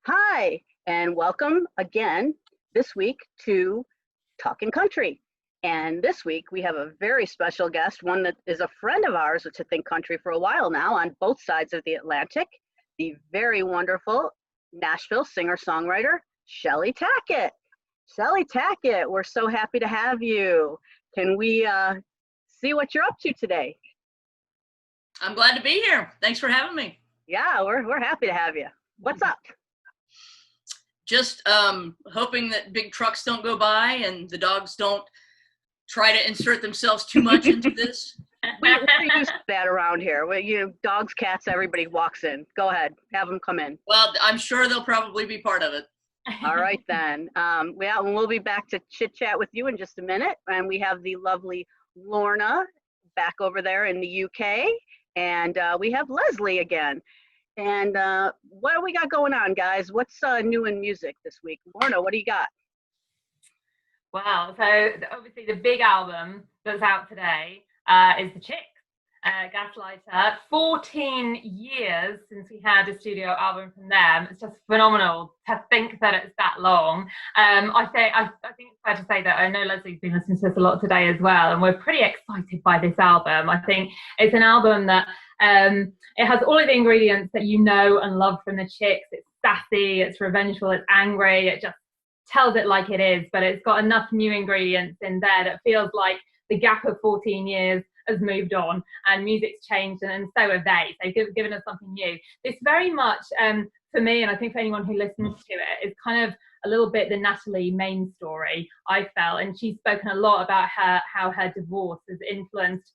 Hi, and welcome again this week to Talkin Country. And this week we have a very special guest, one that is a friend of ours to Think Country for a while now on both sides of the Atlantic, the very wonderful Nashville singer-songwriter, Cheley Tackett. Cheley Tackett, we're so happy to have you. Can we see what you're up to today? I'm glad to be here. Thanks for having me. Yeah, we're happy to have you. What's up? Just hoping that big trucks don't go by and the dogs don't try to insert themselves too much into this. We're used to that around here. Dogs, cats, everybody walks in. Go ahead, have them come in. Well, I'm sure they'll probably be part of it. All right then. We'll be back to chit chat with you in just a minute. And we have the lovely Lorna back over there in the UK, and we have Lesley again. And what do we got going on, guys? What's new in music this week? Lorna, what do you got? Wow, so obviously the big album that's out today is The Chicks, Gaslighter. 14 years since we had a studio album from them. It's just phenomenal to think that it's that long. I think it's fair to say that I know Leslie's been listening to this a lot today as well, and we're pretty excited by this album. I think it's an album that it has all of the ingredients that you know and love from the Chicks. It's sassy, it's revengeful, it's angry, it just tells it like it is, but it's got enough new ingredients in there that feels like the gap of 14 years has moved on and music's changed, and so have they. So they've given us something new. This very much, for me, and I think for anyone who listens to it, is kind of a little bit the Natalie main story, I felt. And she's spoken a lot about how her divorce has influenced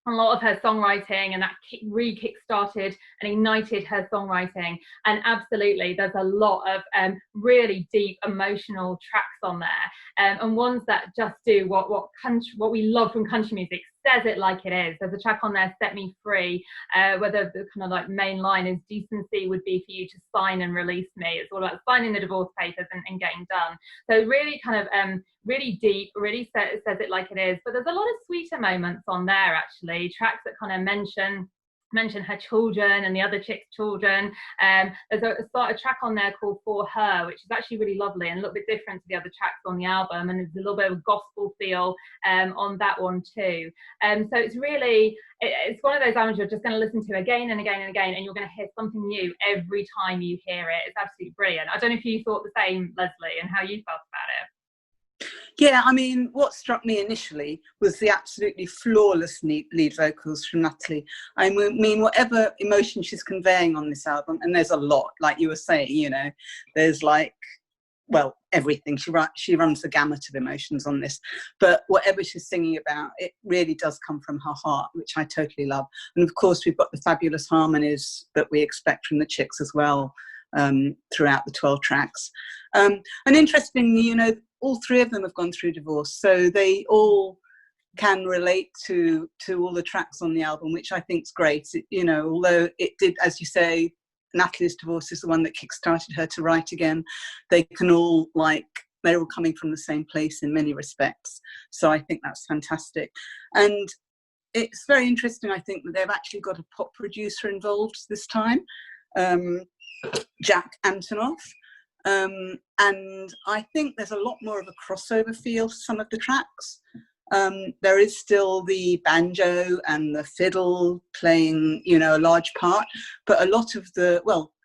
a lot of her songwriting, and that re-kick-started and ignited her songwriting. And absolutely, there's a lot of really deep emotional tracks on there, and ones that just do what we love from country music, says it like it is. There's a track on there, Set Me Free, where the kind of like main line is, decency would be for you to sign and release me. It's all about signing the divorce papers and getting done. So really kind of really deep, really says it like it is. But there's a lot of sweeter moments on there, actually, tracks that kind of mention her children and the other Chicks' children. There's a track on there called For Her, which is actually really lovely and a little bit different to the other tracks on the album, and there's a little bit of a gospel feel on that one too. So it's really, it's one of those albums you're just going to listen to again and again and again, and you're going to hear something new every time you hear it. It's absolutely brilliant. I don't know if you thought the same, Lesley, and how you felt about it. Yeah, I mean, what struck me initially was the absolutely flawless lead vocals from Natalie. I mean, whatever emotion she's conveying on this album, and there's a lot, like you were saying, you know, there's like, well, everything. She runs the gamut of emotions on this, but whatever she's singing about, it really does come from her heart, which I totally love. And of course, we've got the fabulous harmonies that we expect from the Chicks as well, throughout the 12 tracks. And interestingly, you know, all three of them have gone through divorce, so they all can relate to all the tracks on the album, which I think is great. You know, although it did, as you say, Natalie's divorce is the one that kickstarted her to write again. They can all, like, they're all coming from the same place in many respects. So I think that's fantastic. And it's very interesting, I think, that they've actually got a pop producer involved this time, Jack Antonoff. And I think there's a lot more of a crossover feel to some of the tracks. There is still the banjo and the fiddle playing, you know, a large part, but a lot of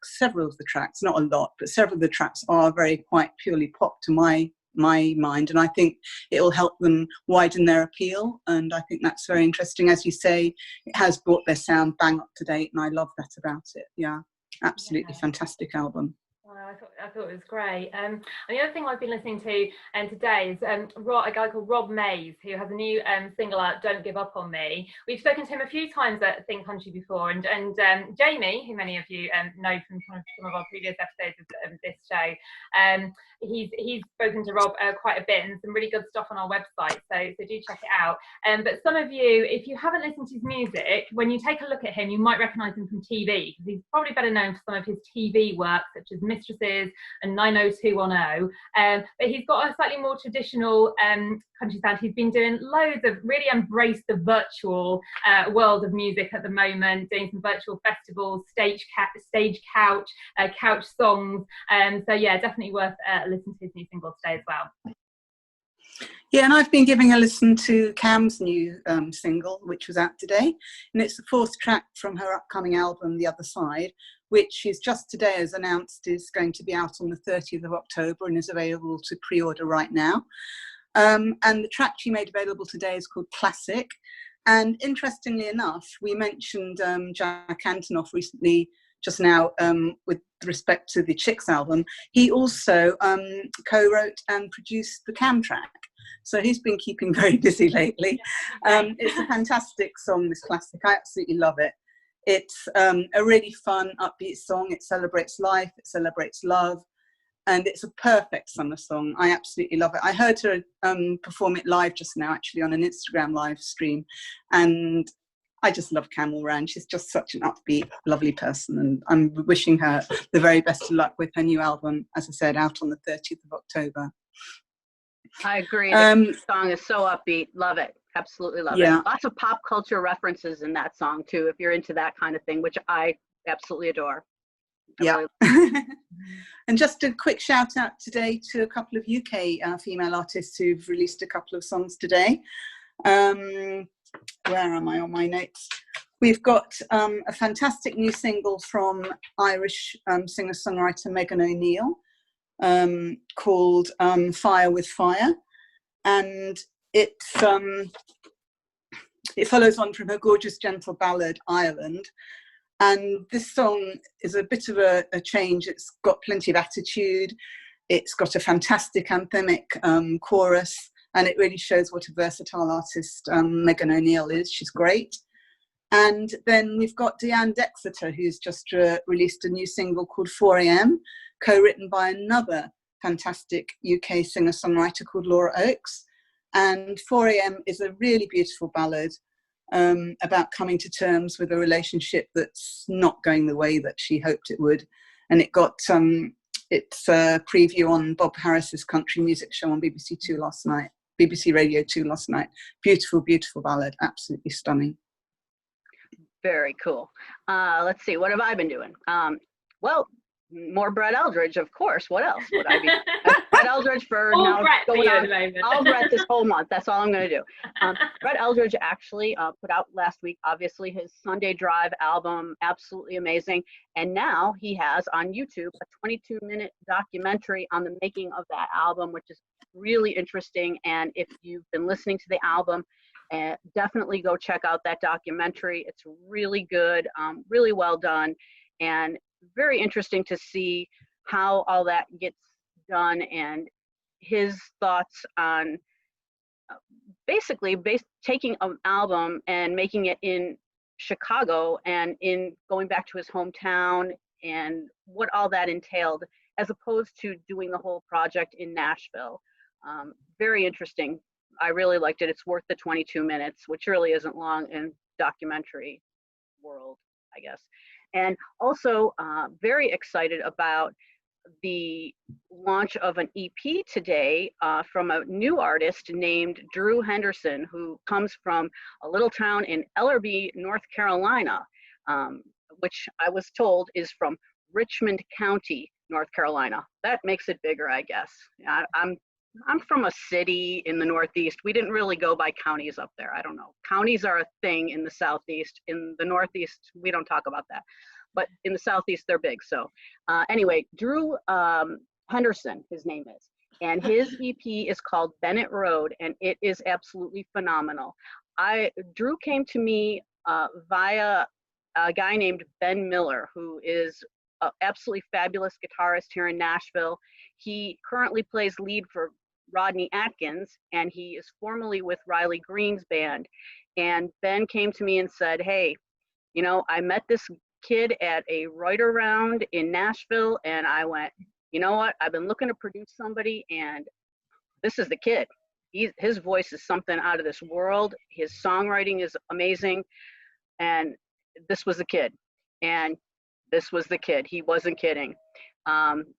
several of the tracks, not a lot, but several of the tracks are quite purely pop to my mind, and I think it will help them widen their appeal, and I think that's very interesting. As you say, it has brought their sound bang up to date, and I love that about it. Yeah, absolutely fantastic album. I thought it was great. And the other thing I've been listening to today is a guy called Rob Mays, who has a new single out, Don't Give Up On Me. We've spoken to him a few times at Think Country before, and Jamie, who many of you know from some of our previous episodes of this show, he's spoken to Rob quite a bit, and some really good stuff on our website, so do check it out. But some of you, if you haven't listened to his music, when you take a look at him, you might recognise him from TV, because he's probably better known for some of his TV work, such as Mistresses and 90210. But he's got a slightly more traditional country sound. He's been doing loads of, really embraced the virtual world of music at the moment, doing some virtual festivals, stage couch songs. So yeah, definitely worth listening to his new single today as well. Yeah, and I've been giving a listen to Cam's new single, which was out today, and it's the 4th track from her upcoming album, The Other Side, which is just today, as announced, is going to be out on the 30th of October and is available to pre-order right now. And the track she made available today is called Classic. And interestingly enough, we mentioned Jack Antonoff recently, just now, with respect to the Chicks album. He also co-wrote and produced the Cam track. So he's been keeping very busy lately. It's a fantastic song, this Classic. I absolutely love it. It's a really fun, upbeat song. It celebrates life, it celebrates love, and it's a perfect summer song. I absolutely love it. I heard her perform it live just now, actually, on an Instagram live stream, and I just love Cam all round. She's just such an upbeat, lovely person, and I'm wishing her the very best of luck with her new album, as I said, out on the 30th of October. I agree. The song is so upbeat. Love it. Absolutely love it. Lots of pop culture references in that song too, if you're into that kind of thing, which I absolutely adore. Yeah. And just a quick shout out today to a couple of UK female artists who've released a couple of songs today. Where am I on my notes? We've got a fantastic new single from Irish singer-songwriter Megan O'Neill, called Fire with Fire, and it follows on from her gorgeous gentle ballad Ireland. And this song is a bit of a change. It's got plenty of attitude, it's got a fantastic anthemic chorus, and it really shows what a versatile artist Megan O'Neill is. She's great. And then we've got Deanne Dexter, who's just released a new single called 4 a.m, co-written by another fantastic UK singer-songwriter called Laura Oakes. And 4 a.m. is a really beautiful ballad about coming to terms with a relationship that's not going the way that she hoped it would. And it got its preview on Bob Harris's country music show on BBC Radio 2 last night. Beautiful, beautiful ballad, absolutely stunning. Very cool. Let's see, what have I been doing? Well, more Brett Eldredge, of course. What else would I be? Brett Eldredge for all now. Brett Going on, all Brett this whole month. That's all I'm going to do. Brett Eldredge actually put out last week, obviously, his Sunday Drive album, absolutely amazing. And now he has on YouTube a 22-minute documentary on the making of that album, which is really interesting. And if you've been listening to the album, definitely go check out that documentary. It's really good, really well done, and very interesting to see how all that gets done and his thoughts on basically taking an album and making it in Chicago and in going back to his hometown and what all that entailed, as opposed to doing the whole project in Nashville. Very interesting. I really liked it. It's worth the 22 minutes, which really isn't long in documentary world, I guess. And also very excited about the launch of an EP today from a new artist named Drew Henderson, who comes from a little town in Ellerbe, North Carolina, which I was told is from Richmond County, North Carolina. That makes it bigger, I guess. I'm from a city in the Northeast. We didn't really go by counties up there. I don't know. Counties are a thing in the Southeast. In the Northeast, we don't talk about that. But in the Southeast, they're big. So anyway, Drew Henderson, his name is. And his EP is called Bennett Road, and it is absolutely phenomenal. Drew came to me via a guy named Ben Miller, who is an absolutely fabulous guitarist here in Nashville. He currently plays lead for Rodney Atkins, and he is formerly with Riley Green's band. And Ben came to me and said, hey, you know, I met this kid at a Reuter round in Nashville, and I went, you know what, I've been looking to produce somebody, and this is the kid. His voice is something out of this world. His songwriting is amazing, and this was the kid. And this was the kid. He wasn't kidding.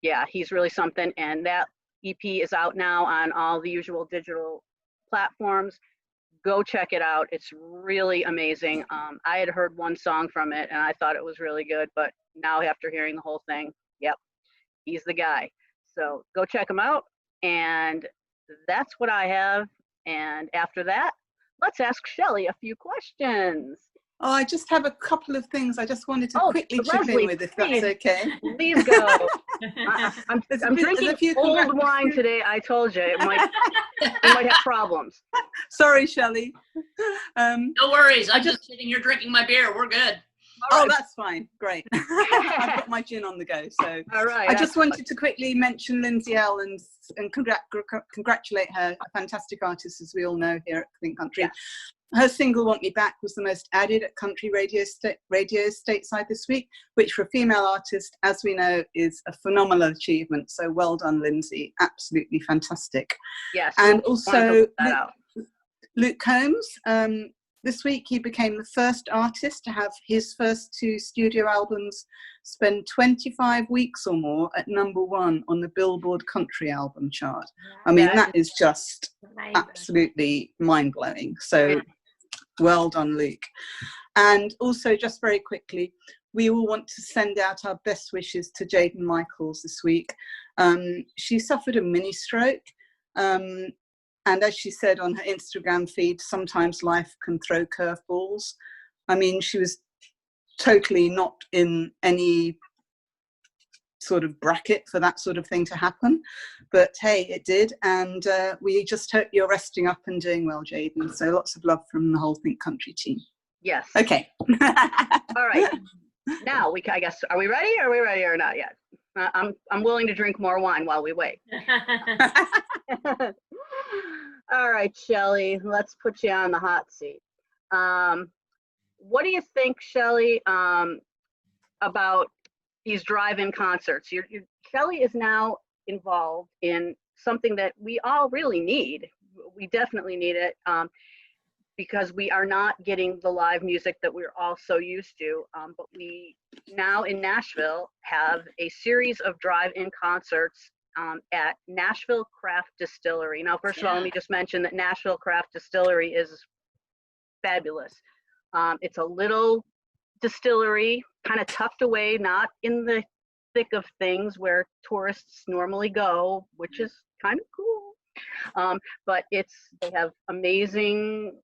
Yeah, he's really something. And that EP is out now on all the usual digital platforms. Go check it out. It's really amazing. I had heard one song from it and I thought it was really good, but now after hearing the whole thing, yep, he's the guy. So go check him out. And that's what I have. And after that, let's ask Cheley a few questions. Oh, I just have a couple of things I just wanted to quickly chip Lesley, in with, if please, that's okay. Please go. I'm drinking old wine today. I told you, you might have problems. Sorry, Cheley. No worries. I'm just sitting here drinking my beer. We're good. Oh, that's fine. Great. I've got my gin on the go. So all right, I just wanted to quickly mention Lindsay L and congratulate her, a fantastic artist, as we all know here at Talkin Country. Yeah. Her single "Want Me Back" was the most added at country radio stateside this week, which for a female artist, as we know, is a phenomenal achievement. So well done, Lindsay. Absolutely fantastic. Yes. And also Luke Combs. This week he became the first artist to have his first 2 studio albums spend 25 weeks or more at #1 on the Billboard Country Album chart. I mean, that is just absolutely mind-blowing. So well done, Luke. And also, just very quickly, we all want to send out our best wishes to Jaden Michaels this week. She suffered a mini stroke. And as she said on her Instagram feed, sometimes life can throw curveballs. I mean, she was totally not in any sort of bracket for that sort of thing to happen. But hey, it did. And we just hope you're resting up and doing well, Jaden. So lots of love from the whole Think Country team. Yes. Okay. All right. Now, I guess, are we ready? Are we ready or not yet? I'm willing to drink more wine while we wait. All right, Cheley, let's put you on the hot seat. What do you think, Cheley, about these drive-in concerts? Cheley is now involved in something that we all really need. We definitely need it because we are not getting the live music that we're all so used to. But we now in Nashville have a series of drive-in concerts at Nashville Craft Distillery. Now, first of all, let me just mention that Nashville Craft Distillery is fabulous. It's a little distillery, kind of tucked away, not in the thick of things where tourists normally go, which is kind of cool. But they have amazing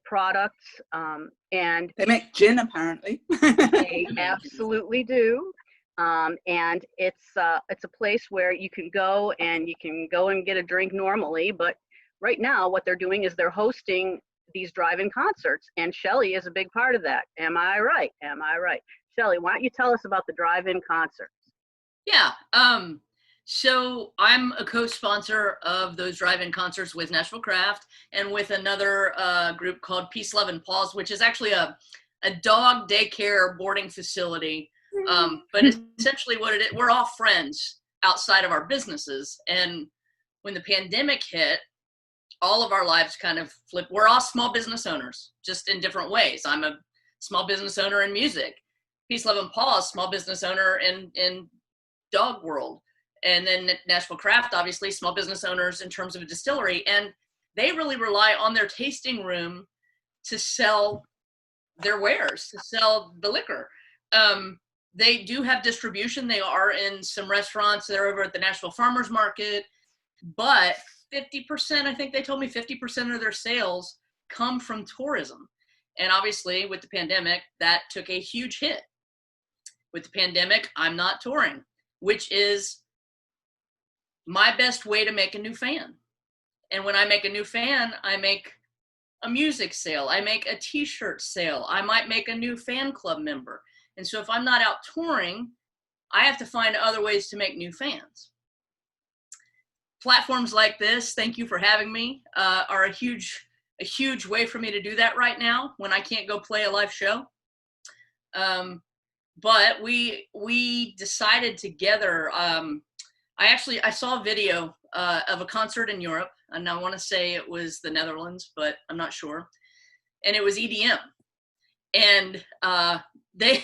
products, and they make gin, apparently. They absolutely do. And it's a place where you can go and get a drink normally, but right now what they're doing is they're hosting these drive-in concerts, and Cheley is a big part of that. Am I right? Cheley, why don't you tell us about the drive-in concerts? Yeah. So I'm a co-sponsor of those drive-in concerts with Nashville Craft and with another group called Peace, Love, and Paws, which is actually a dog daycare boarding facility. But essentially what it is, we're all friends outside of our businesses. And when the pandemic hit, all of our lives kind of flipped. We're all small business owners, just in different ways. I'm a small business owner in music. Peace, Love, and Paws, small business owner in dog world. And then Nashville Craft, obviously, small business owners in terms of a distillery. And they really rely on their tasting room to sell their wares, to sell the liquor. They do have distribution. They are in some restaurants. They're over at the Nashville Farmers Market. But 50%, I think they told me 50% of their sales come from tourism. And obviously, with the pandemic, that took a huge hit. With the pandemic, I'm not touring, which is my best way to make a new fan. And when I make a new fan, I make a music sale. I make a t-shirt sale. I might make a new fan club member. And so if I'm not out touring, I have to find other ways to make new fans. Platforms like this, thank you for having me, are a huge way for me to do that right now when I can't go play a live show. But we decided together, I saw a video of a concert in Europe, and I want to say it was the Netherlands, but I'm not sure. And it was EDM. and they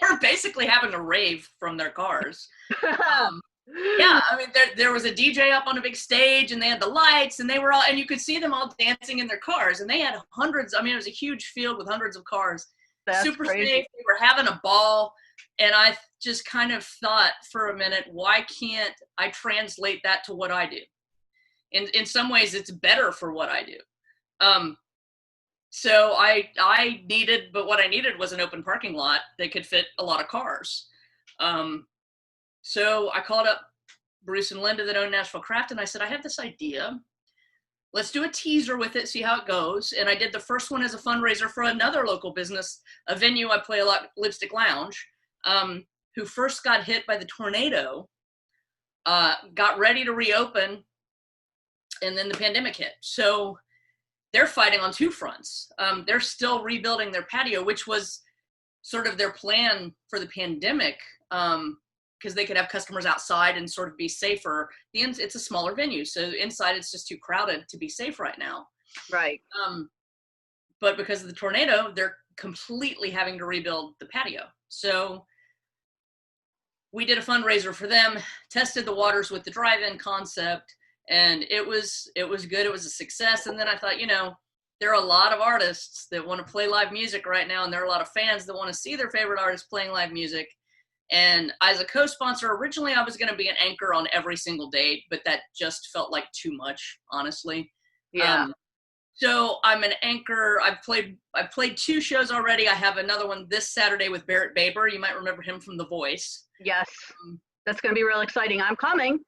were basically having a rave from their cars. Yeah, I mean, there was a DJ up on a big stage, and they had the lights, and they were all, and you could see them all dancing in their cars, and they had hundreds. I mean, it was a huge field with hundreds of cars. That's super crazy. safe. They were having a ball, and I just kind of thought for a minute, why can't I translate that to what I do? In some ways, it's better for what I do. So I needed, but what I needed was an open parking lot that could fit a lot of cars. So I called up Bruce and Linda that own Nashville Craft, and I said, I have this idea. Let's do a teaser with it, see how it goes. And I did the first one as a fundraiser for another local business, a venue I play a lot, Lipstick Lounge, who first got hit by the tornado, got ready to reopen, and then the pandemic hit. So they're fighting on two fronts. They're still rebuilding their patio, which was sort of their plan for the pandemic, because they could have customers outside and sort of be safer. It's a smaller venue, so inside it's just too crowded to be safe right now. Right. But because of the tornado, they're completely having to rebuild the patio. So we did a fundraiser for them, tested the waters with the drive-in concept, and it was good. It was a success. And then I thought, there are a lot of artists that want to play live music right now, and there are a lot of fans that want to see their favorite artists playing live music. And as a co-sponsor, originally I was going to be an anchor on every single date, but that just felt like too much, honestly. Yeah. So I'm an anchor. I've played 2 shows already. I have another one this Saturday with Barrett Baber. You might remember him from The Voice. Yes. That's going to be real exciting. I'm coming.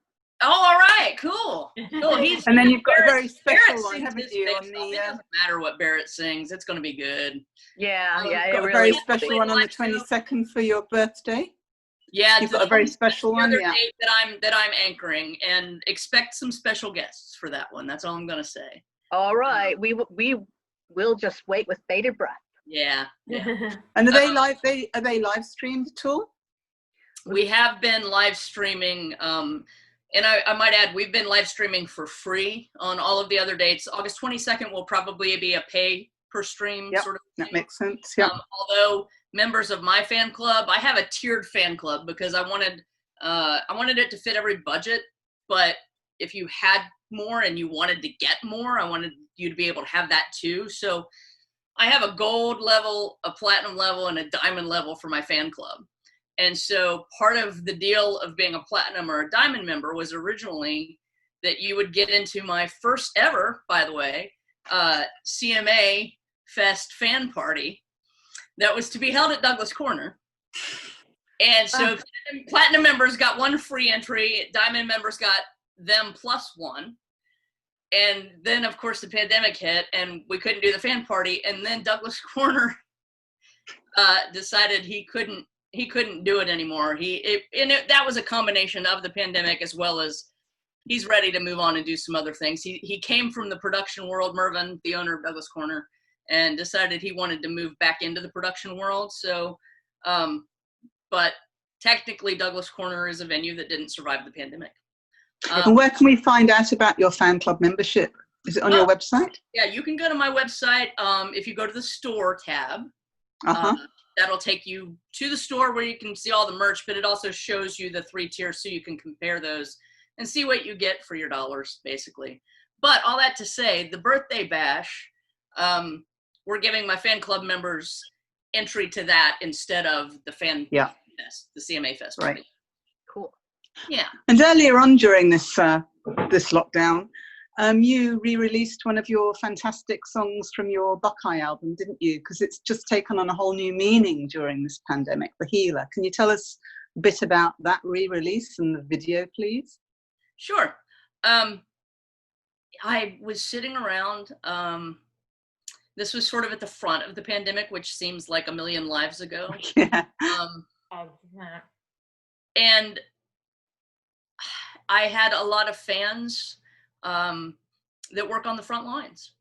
Oh, all right, cool. And then you've got a very special Barrett one, sings haven't his you? face On off. the It doesn't matter what Barrett sings. It's going to be good. Yeah. Yeah. It got a really very is. special one on the 22nd for your birthday. Yeah, You've got a very special one. Another Yeah. date that I'm anchoring, and expect some special guests for that one. That's all I'm going to say. All right. We will just wait with bated breath. Yeah. And are they live? Are they live streamed at all? We have been live streaming, and I might add, we've been live streaming for free on all of the other dates. August 22nd will probably be a pay per stream sort of thing. That makes sense. Yeah. Although members of my fan club, I have a tiered fan club because I wanted it to fit every budget. But if you had more and you wanted to get more, I wanted you to be able to have that too. So I have a gold level, a platinum level, and a diamond level for my fan club. And so part of the deal of being a platinum or a diamond member was originally that you would get into my first ever, by the way, CMA Fest fan party that was to be held at Douglas Corner. And so platinum members got 1 free entry, diamond members got them +1. And then, of course, the pandemic hit and we couldn't do the fan party. And then Douglas Corner decided he couldn't do it anymore. That was a combination of the pandemic as well as he's ready to move on and do some other things. He came from the production world, Mervyn, the owner of Douglas Corner, and decided he wanted to move back into the production world. So, but technically Douglas Corner is a venue that didn't survive the pandemic. And where can we find out about your fan club membership? Is it on your website? Yeah, you can go to my website. If you go to the store tab, that'll take you to the store where you can see all the merch, but it also shows you the 3 tiers so you can compare those and see what you get for your dollars, basically. But all that to say, the birthday bash, we're giving my fan club members entry to that instead of the fan fest, the CMA Fest. Right. Cool. Yeah. And earlier on during this lockdown, you re-released one of your fantastic songs from your Buckeye album, didn't you? Because it's just taken on a whole new meaning during this pandemic, The Healer. Can you tell us a bit about that re-release and the video, please? Sure. I was sitting around, this was sort of at the front of the pandemic, which seems like a million lives ago. Yeah. And I had a lot of fans that work on the front lines.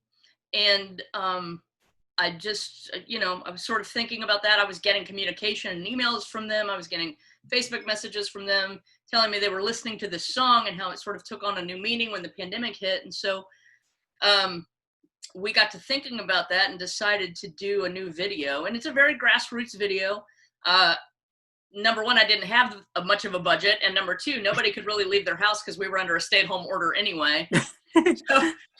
And I just, I was sort of thinking about that. I was getting communication and emails from them. I was getting Facebook messages from them telling me they were listening to this song and how it sort of took on a new meaning when the pandemic hit. And so we got to thinking about that and decided to do a new video. And it's a very grassroots video. Number one, I didn't have much of a budget. And number two, nobody could really leave their house because we were under a stay-at-home order anyway.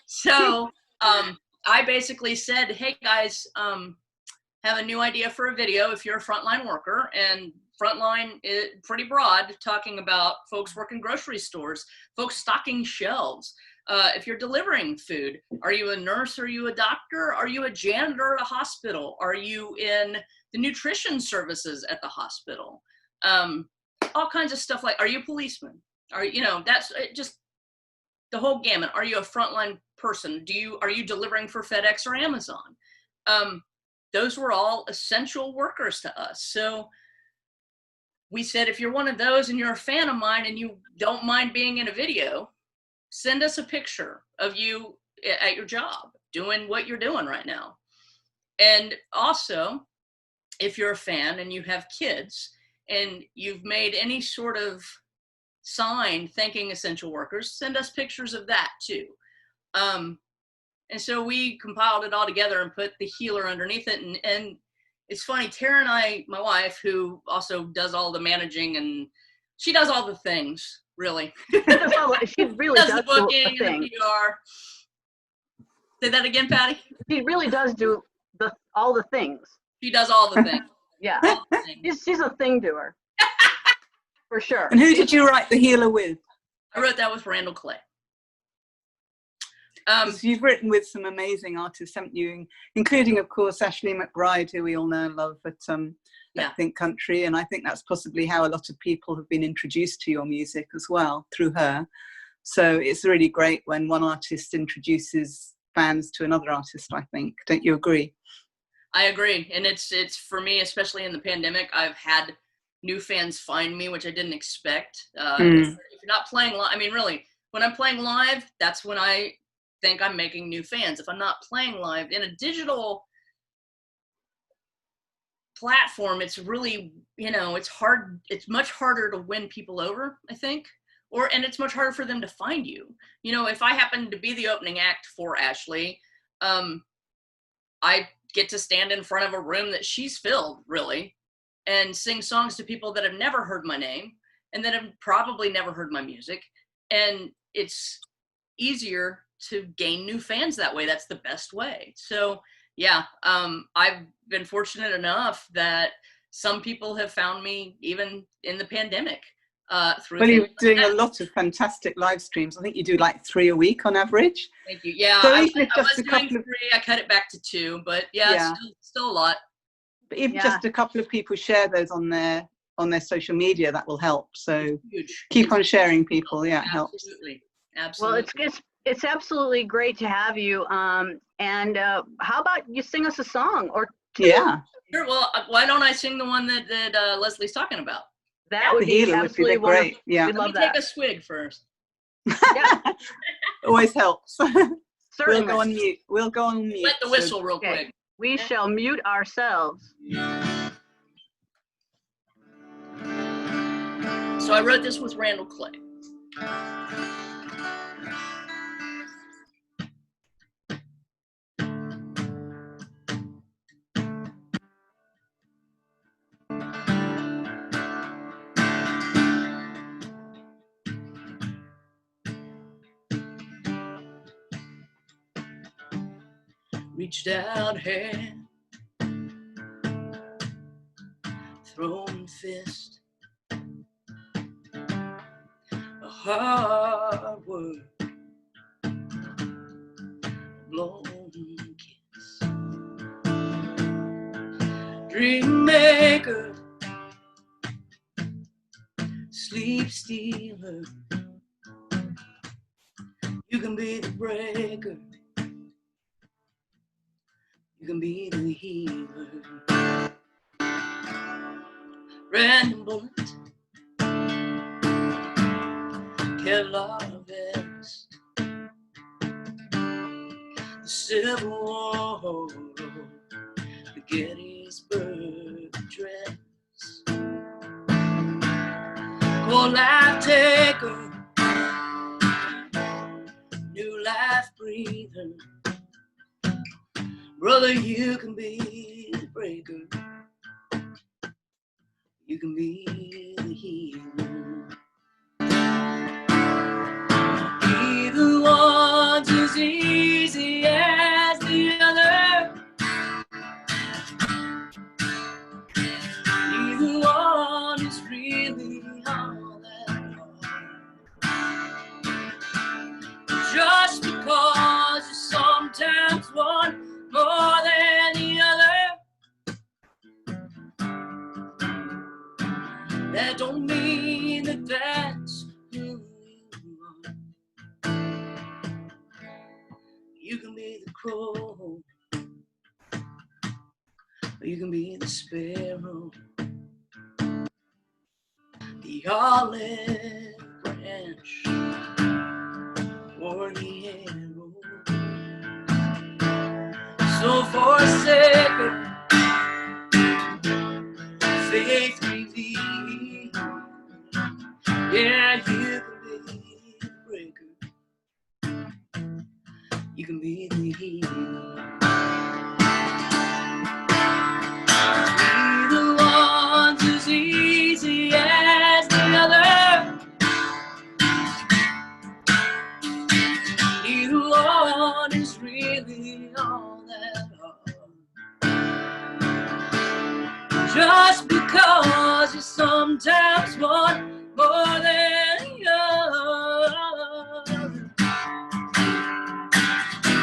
So I basically said, hey guys, have a new idea for a video if you're a frontline worker. And frontline is pretty broad, talking about folks working grocery stores, folks stocking shelves. If you're delivering food, are you a nurse? Are you a doctor? Are you a janitor at a hospital? Are you in the nutrition services at the hospital? All kinds of stuff. Like, are you a policeman? That's just the whole gamut. Are you a frontline person? Are you delivering for FedEx or Amazon? Those were all essential workers to us. So we said, if you're one of those and you're a fan of mine and you don't mind being in a video, send us a picture of you at your job doing what you're doing right now. And also, if you're a fan and you have kids and you've made any sort of sign thanking essential workers, send us pictures of that too. And so we compiled it all together and put the healer underneath it. And it's funny, Tara and I, my wife, who also does all the managing, and she does all the things, really. She really does the booking and the PR. Say that again, Patty? She really does do all the things. She does all the things. Yeah. All the things. She's a thing doer. For sure. And who did you write the healer with? I wrote that with Randall Clay. You've written with some amazing artists, haven't you? Including, of course, Ashley McBride, who we all know and love at Talkin Country. And I think that's possibly how a lot of people have been introduced to your music as well, through her. So it's really great when one artist introduces fans to another artist, I think. Don't you agree? I agree. And it's for me, especially in the pandemic, I've had new fans find me, which I didn't expect. If you're not playing live, I mean, really, when I'm playing live, that's when I think I'm making new fans. If I'm not playing live in a digital platform, it's really, it's hard. It's much harder to win people over, I think, and it's much harder for them to find you. If I happen to be the opening act for Ashley, I get to stand in front of a room that she's filled, really, and sing songs to people that have never heard my name and that have probably never heard my music. And it's easier to gain new fans that way. That's the best way. So yeah, I've been fortunate enough that some people have found me even in the pandemic. Well, you're doing a lot of fantastic live streams. I think you do like 3 a week on average. Thank you. Yeah, so I was doing 3. I cut it back to 2, but yeah. It's still a lot. But if just a couple of people share those on their social media, that will help. So keep on sharing, people. Yeah, it helps. Absolutely. Well, it's absolutely great to have you. And how about you sing us a song or two? Yeah. Sure. Well, why don't I sing the one that Leslie's talking about? That would be absolutely great. Yeah. We'd love that. Take a swig first. Yeah. Always helps. Certainly. We'll go on mute. Let the whistle real quick. We shall mute ourselves. So I wrote this with Randall Clay. Reached out hand, thrown fist, a hard word, blown kiss, dream maker, sleep stealer, you can be the breaker. You can be the healer. Random bullet, Kevlar vest, the Civil War, the Gettysburg Address, cold life taker, new life breather, Brother, you can be the breaker. You can be the healer. Either one's as easy as the other. Either one is really all that hard. Just because you sometimes want more than the other, that don't mean that that's who you are. You can be the crow, or you can be the sparrow, the olive branch, or the arrow. So forsake faith revealed. Yeah, you can be the breaker. You can be the healer. Either one's as easy as the other. Either one is really all that hard. Just because you sometimes want more than the other,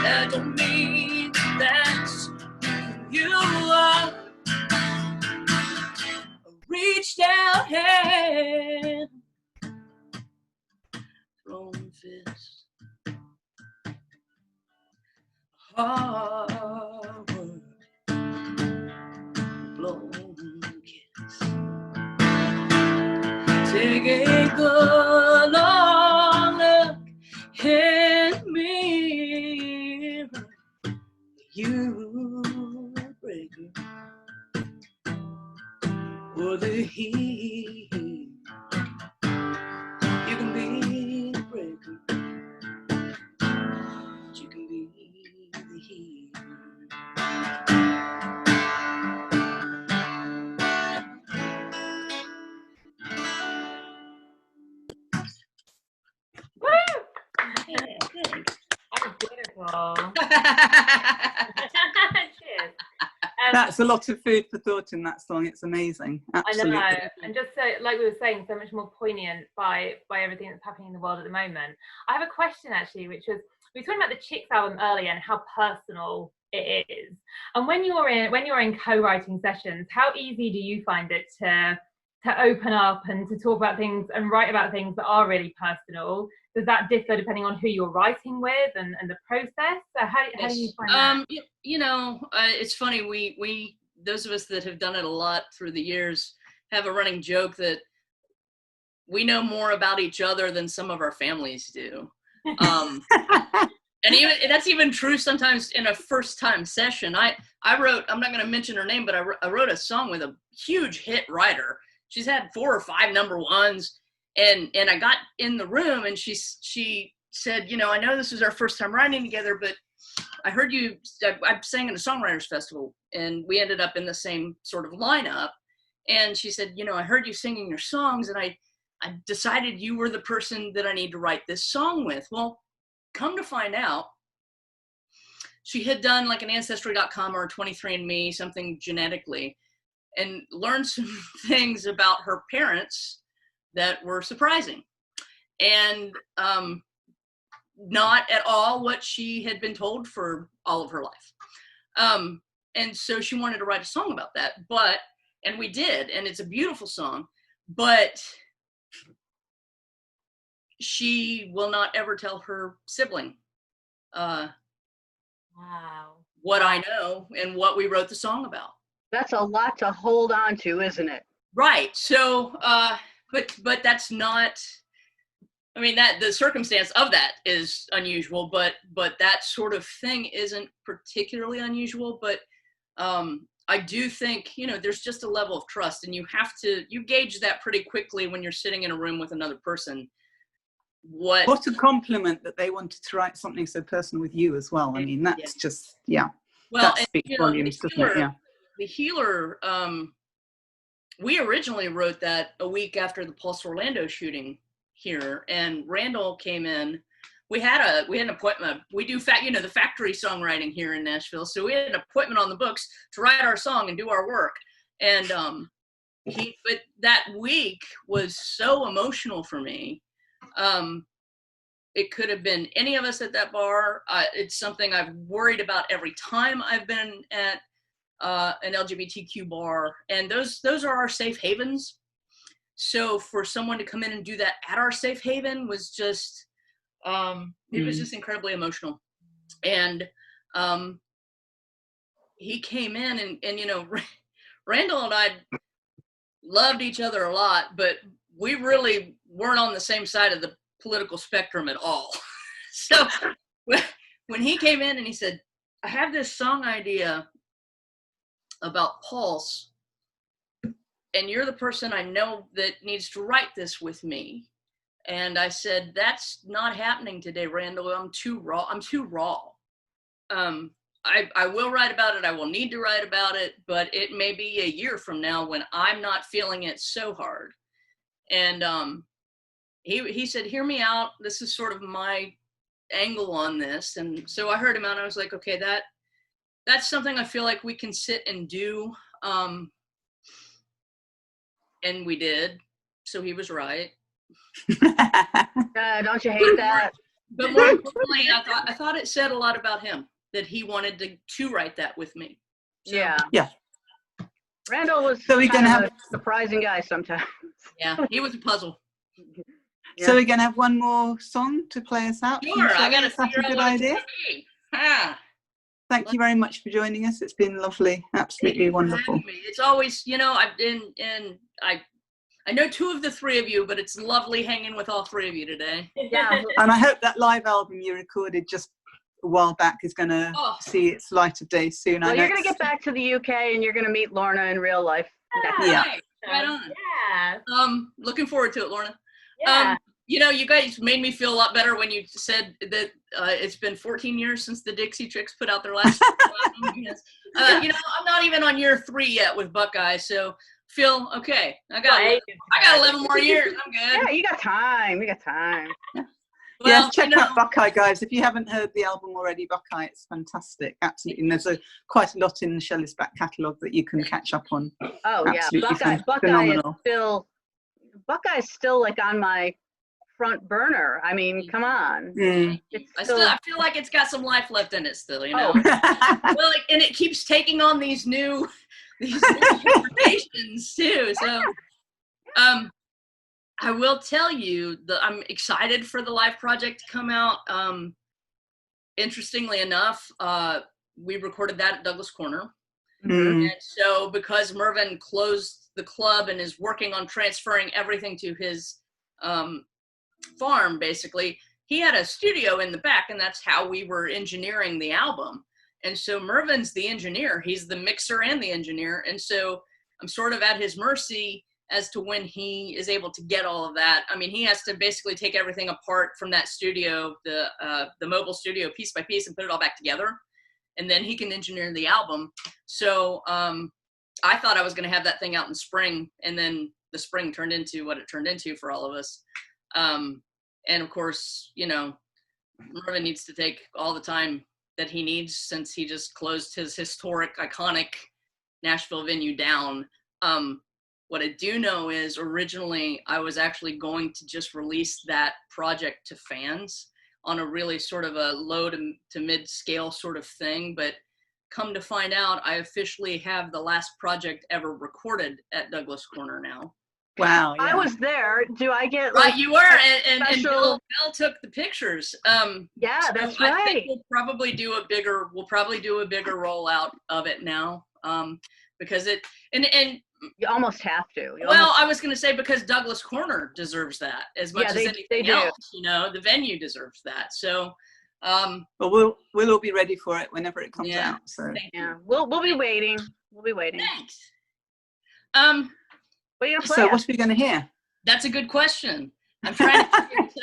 that don't mean that's who you are. Reach down hand, thrown fist, hard work, blown kiss. Take a good long look in the mirror. You breaker, or the healer. You can be the breaker, but you can be the healer. Woo! Yeah, thanks. That was beautiful. Cheers. That's a lot of food for thought in that song. It's amazing. Absolutely. I know, and just so, like we were saying, so much more poignant by everything that's happening in the world at the moment. I have a question actually, which was, we were talking about the Chicks album earlier and how personal it is. And when you're in co-writing sessions, how easy do you find it to open up and to talk about things and write about things that are really personal? Does that differ depending on who you're writing with and the process? So how do you find that? You know, it's funny, we those of us that have done it a lot through the years have a running joke that we know more about each other than some of our families do. And even that's even true sometimes in a first time session. I wrote, I'm not going to mention her name, but I wrote a song with a huge hit writer. She's had 4 or 5 number ones, and I got in the room and she said, you know, I know this is our first time writing together, but I heard you, I sang at a songwriters festival and we ended up in the same sort of lineup. And she said, you know, I heard you singing your songs and I decided you were the person that I need to write this song with. Well, come to find out, she had done like an Ancestry.com or a 23andMe, something genetically, and learned some things about her parents that were surprising. And not at all what she had been told for all of her life. And so she wanted to write a song about that, and we did, and it's a beautiful song, but she will not ever tell her sibling what I know and what we wrote the song about. That's a lot to hold on to, isn't it? Right. So, but that's not, I mean, that the circumstance of that is unusual, but that sort of thing isn't particularly unusual. But I do think, you know, there's just a level of trust, and you gauge that pretty quickly when you're sitting in a room with another person. What a compliment that they wanted to write something so personal with you as well. I mean, that's just, yeah. Well, that speaks and, volumes, doesn't it? Yeah. The Healer, we originally wrote that a week after the Pulse Orlando shooting here, and Randall came in. We had an appointment. We do the factory songwriting here in Nashville, so we had an appointment on the books to write our song and do our work. And but that week was so emotional for me. It could have been any of us at that bar. It's something I've worried about every time I've been at an LGBTQ bar, and those are our safe havens. So for someone to come in and do that at our safe haven was just, it was just incredibly emotional. And he came in and Randall and I loved each other a lot, but we really weren't on the same side of the political spectrum at all. So when he came in and he said, I have this song idea about Pulse, and you're the person I know that needs to write this with me. And I said, that's not happening today, Randall. I'm too raw. I will write about it. I will need to write about it, but it may be a year from now when I'm not feeling it so hard. And he said, hear me out. This is sort of my angle on this. And so I heard him out and I was like, okay, that's something I feel like we can sit and do. And we did. So he was right. Don't you hate that? But more importantly, I thought it said a lot about him that he wanted to write that with me. So, Yeah. Randall was so we're gonna have a surprising guy sometimes. Yeah, he was a puzzle. So we're gonna have one more song to play us out. Sure, I gotta figure out a good what idea. Thank you very much for joining us. It's been lovely, absolutely wonderful. It's always, I've been I know two of the three of you, but it's lovely hanging with all three of you today. Yeah. And I hope that live album you recorded just a while back is going to see its light of day soon. Well, you're going to get back to the UK and you're going to meet Lorna in real life. Yeah. Right on. Yeah. Looking forward to it, Lorna. Yeah. You guys made me feel a lot better when you said that it's been 14 years since the Dixie Chicks put out their last album. I'm not even on year 3 yet with Buckeye, so feel okay. I got 11 more years. I'm good. Yeah, you got time. Well, yes, check out Buckeye, guys. If you haven't heard the album already, Buckeye, it's fantastic. Absolutely. And there's quite a lot in Cheley's back catalogue that you can catch up on. Oh, absolutely yeah. Buckeye's still like on my front burner. I mean, come on. I feel like it's got some life left in it still, Well, and it keeps taking on these new interpretations too. So I will tell you that I'm excited for the live project to come out. Interestingly enough, we recorded that at Douglas Corner. And so because Mervyn closed the club and is working on transferring everything to his farm, basically, he had a studio in the back, and that's how we were engineering the album. And so Mervyn's the engineer. He's the mixer and the engineer. And so I'm sort of at his mercy as to when he is able to get all of that. I mean, he has to basically take everything apart from that studio, the mobile studio, piece by piece, and put it all back together. And then he can engineer the album. So I thought I was going to have that thing out in spring, and then the spring turned into what it turned into for all of us. And of course, Mervyn needs to take all the time that he needs since he just closed his historic, iconic Nashville venue down. What I do know is originally I was actually going to just release that project to fans on a really sort of a low to mid scale sort of thing. But come to find out, I officially have the last project ever recorded at Douglas Corner now. Wow. Yeah. I was there. Do I get you were, and Bill took the pictures. Yeah, so that's I right. think we'll probably do a bigger rollout of it now. Because it and you almost have to. I was going to say because Douglas Corner deserves that as much as anything else. The venue deserves that. So, well, we'll all be ready for it whenever it comes out. So we'll be waiting. Thanks. What are you gonna play? So, what are we going to hear? That's a good question. I'm trying to figure it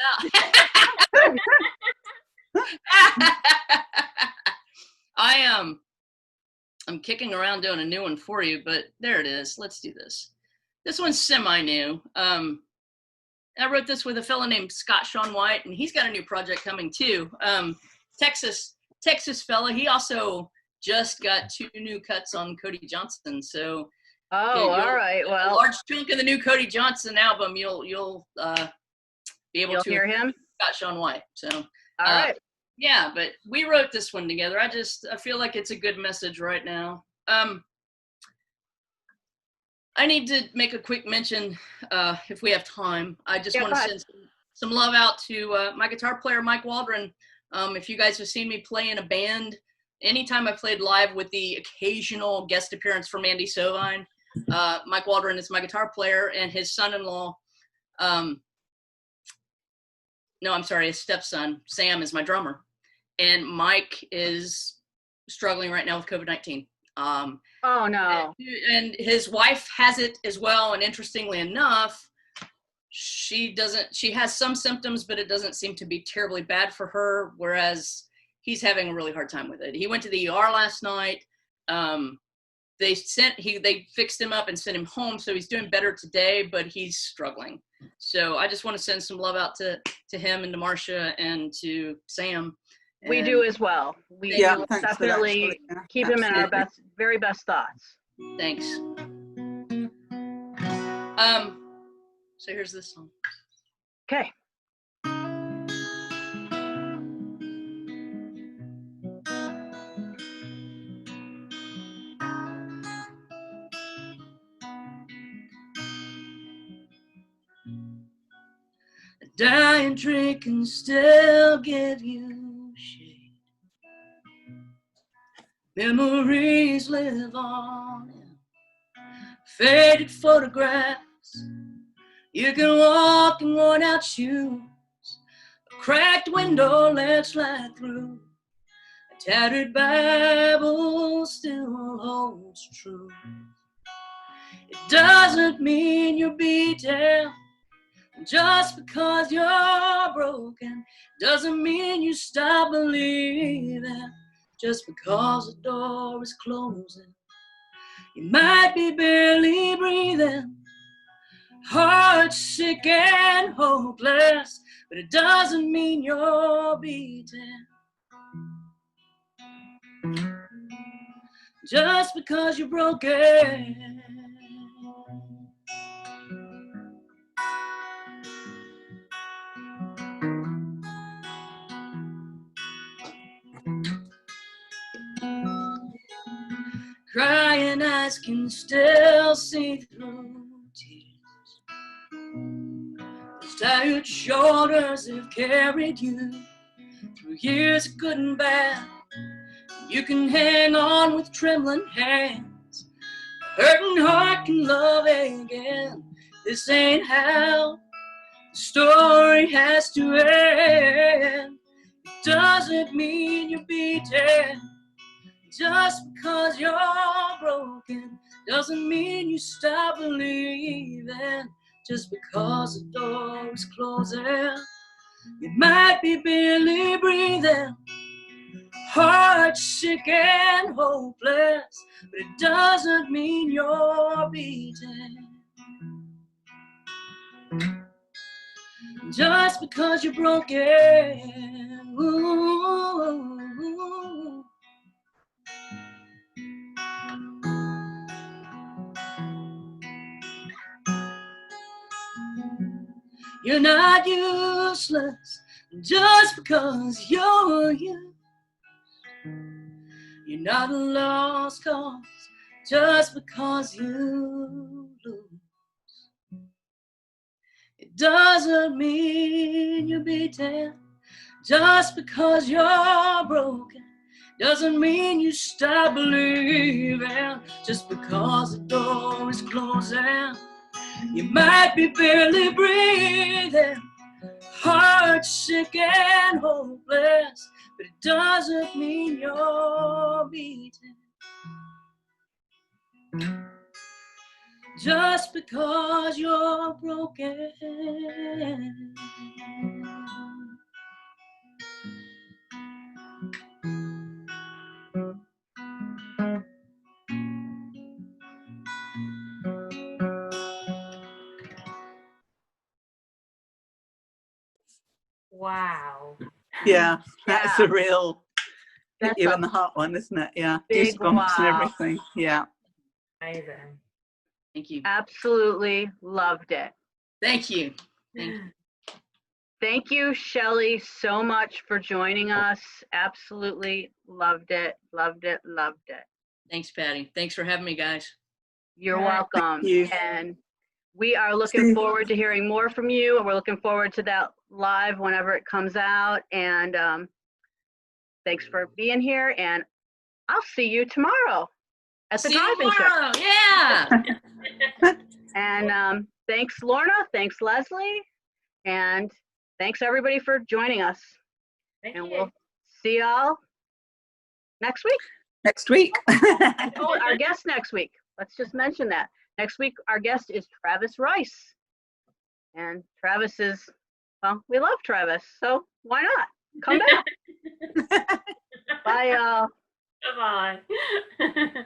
out. I'm kicking around doing a new one for you, but there it is. Let's do this. This one's semi-new. I wrote this with a fella named Scott Sean White, and he's got a new project coming too. Texas fella. He also just got 2 new cuts on Cody Johnson. So, all right. Well, a large chunk of the new Cody Johnson album, you'll be able to hear him. Scott Sean White. So, all right. Yeah, but we wrote this one together. I feel like it's a good message right now. I need to make a quick mention, if we have time. I just want to send some love out to my guitar player, Mike Waldron. If you guys have seen me play in a band, anytime I played live with the occasional guest appearance from Andy Sovine, Mike Waldron is my guitar player, and his son-in-law, his stepson, Sam, is my drummer. And Mike is struggling right now with COVID-19. Oh no. And his wife has it as well, and interestingly enough, she has some symptoms, but it doesn't seem to be terribly bad for her, whereas he's having a really hard time with it. He went to the ER last night. They fixed him up and sent him home, so he's doing better today, but he's struggling. So I just want to send some love out to him and to Marcia and to Sam. We do as well. We will definitely keep him in our very best thoughts. Thanks. So here's this song. Okay. A dying drink can still give you shade. Memories live on in faded photographs. You can walk in worn out shoes. A cracked window lets light through. A tattered Bible still holds true. It doesn't mean you're beaten just because you're broken. Doesn't mean you stop believing just because the door is closing. You might be barely breathing, heart sick and hopeless, but it doesn't mean you're beaten just because you're broken. Crying eyes can still see through tears. Those tired shoulders have carried you through years of good and bad. You can hang on with trembling hands. A hurting heart can love again. This ain't how the story has to end. It doesn't mean you're beaten just because you're broken. Doesn't mean you stop believing just because the door is closing. You might be barely breathing, heart sick and hopeless, but it doesn't mean you're beaten just because you're broken. Ooh. You're not useless just because you're you. You're not a lost cause just because you lose. It doesn't mean you're beaten just because you're broken. Doesn't mean you stop believing just because the door is closing. You might be barely breathing, heart sick and hopeless, but it doesn't mean you're beaten just because you're broken. Wow. Yeah, that's Yeah. a real hit That's you a in the heart one, isn't it? Yeah, big goosebumps and wow. everything. Yeah. Amazing. Thank you. Absolutely loved it. Thank you. Thank you. Thank you, Cheley, so much for joining us. Absolutely loved it, loved it, loved it. Thanks, Patti. Thanks for having me, guys. You're All right. welcome. you. And we are looking forward to hearing more from you. And we're looking forward to that live whenever it comes out. And thanks for being here. And I'll see you tomorrow at the See you drive-in show. tomorrow. Yeah. And thanks, Lorna. Thanks, Lesley. And thanks, everybody, for joining us. Thank And you. we'll see y'all next week. Next week. Oh, our guest next week. Let's just mention that. Next week, our guest is Travis Rice. And Travis is, well, we love Travis, so why not? Come back. Bye, y'all. Bye-bye.